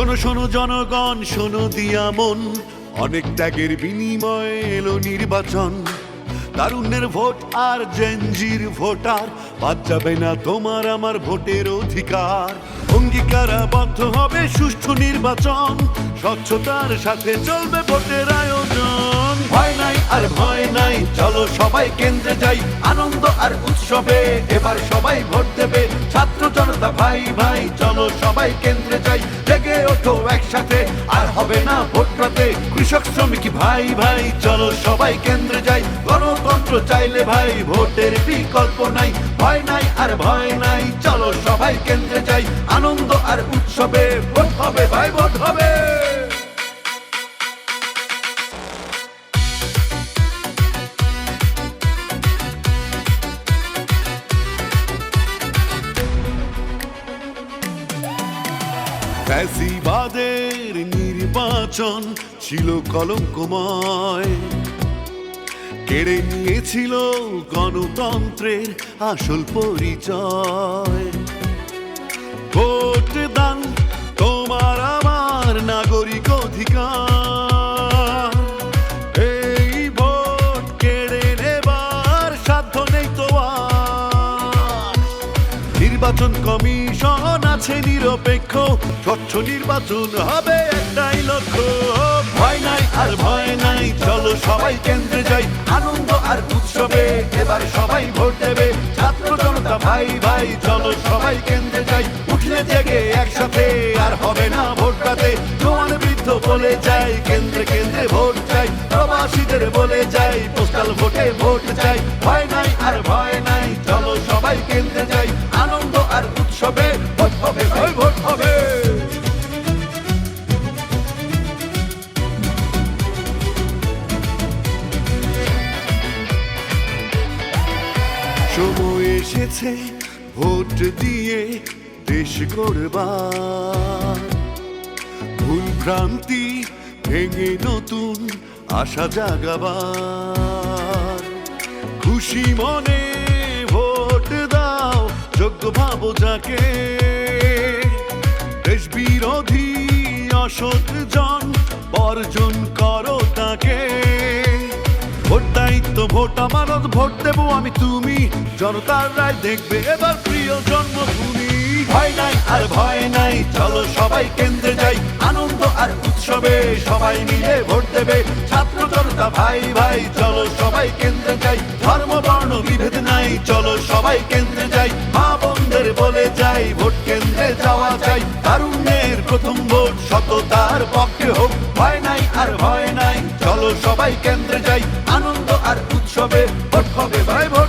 শোনো শোনো জনগণ, শোনো দিয়া মন, অনেক ত্যাগের বিনিময়ে এলো নির্বাচন। তারুণ্যের ভোট আর জেনজির ভোটার, বাদ যাবে না তোমার আমার ভোটের অধিকার। অঙ্গীকারাবদ্ধ হবে সুষ্ঠু নির্বাচন, স্বচ্ছতার সাথে চলবে ভোটের আয়োজন। ভয় নাই আর ভয় নাই, চলো সবাই কেন্দ্রে যাই, আনন্দ আর উৎসবে এবার সবাই ভোট দেবে। ছাত্র জনতা ভাই ভাই, চলো সবাই কেন্দ্রে যাই, জেগে ওঠো একসাথে, আর হবে না ভোট রাতে। কৃষক শ্রমিক ভাই ভাই, চলো সবাই কেন্দ্রে যাই, গণতন্ত্র চাইলে ভাই ভোটের বিকল্প নাই। ভয় নাই আর ভয় নাই, চলো সবাই কেন্দ্রে যাই, আনন্দ আর উৎসবে ভোট হবে ভাই, ভোট হবে। ফ্যাসিবাদের নির্বাচন ছিল কলঙ্কময়, কেড়ে নিয়েছিল গণতন্ত্রের আসল পরিচয়। ভোট দান তোমার আমার নাগরিক অধিকার, এই ভোট কেড়ে নেবার সাধ্য নেই তো আর। নির্বাচন কমিশন আছে নিরপেক্ষ, স্বচ্ছ নির্বাচন হবে একটাই লক্ষ্য। ভয় নাই আর ভয় নাই, চলো সবাই কেন্দ্রে যাই, আনন্দ আর উৎসবে এবার সবাই ভোট দেবে। ছাত্র জনতা ভাই ভাই, চলো সবাই কেন্দ্রে যাই, উঠলে জেগে একসাথে, আর হবে না ভোট রাতে। জওয়ান বৃদ্ধ বলে যাই, কেন্দ্রে কেন্দ্রে ভোট চাই, প্রবাসীদের বলে যাই, পোস্টাল ভোটে ভোট চাই। ভয় নাই আর ভয় নাই, চলো সবাই কেন্দ্রে যাই, আনন্দ আর উৎসবে ভোট হবে ভাই, ভোট হবে। সময় এসেছে ভোট দিয়ে দেশ গড়বার, ভুল ভ্রান্তি ভেঙে নতুন আশা জাগাবার। খুশি মনে ভোট দাও, যোগ্য ভাবো যাকে, দেশ বিরোধী অসৎ জন বর্জন করো তাকে। ভোট দায়িত্ব, ভোট আমানত, ভোট দেবো আমি তুমি, জনতার রায় দেখবে এবার প্রিয় জন্মভূমি। ভয় নাই আর ভয় নাই, চলো সবাই কেন্দ্রে যাই, আনন্দ আর উৎসবে সবাই মিলে ভোট দেবে। ছাত্র জনতা ভাই ভাই, চলো সবাই কেন্দ্রে যাই, ধর্ম বর্ণ বিভেদ নাই, চলো সবাই কেন্দ্রে যাই। মা বোনদের বলে যাই, ভোট কেন্দ্রে যাওয়া চাই, তারুণ্যের প্রথম ভোট সততার পক্ষে হোক। ভয় নাই আর ভয় নাই, চলো সবাই কেন্দ্রে যাই, আনন্দ আর উৎসবে ভোট হবে ভাই, ভোট।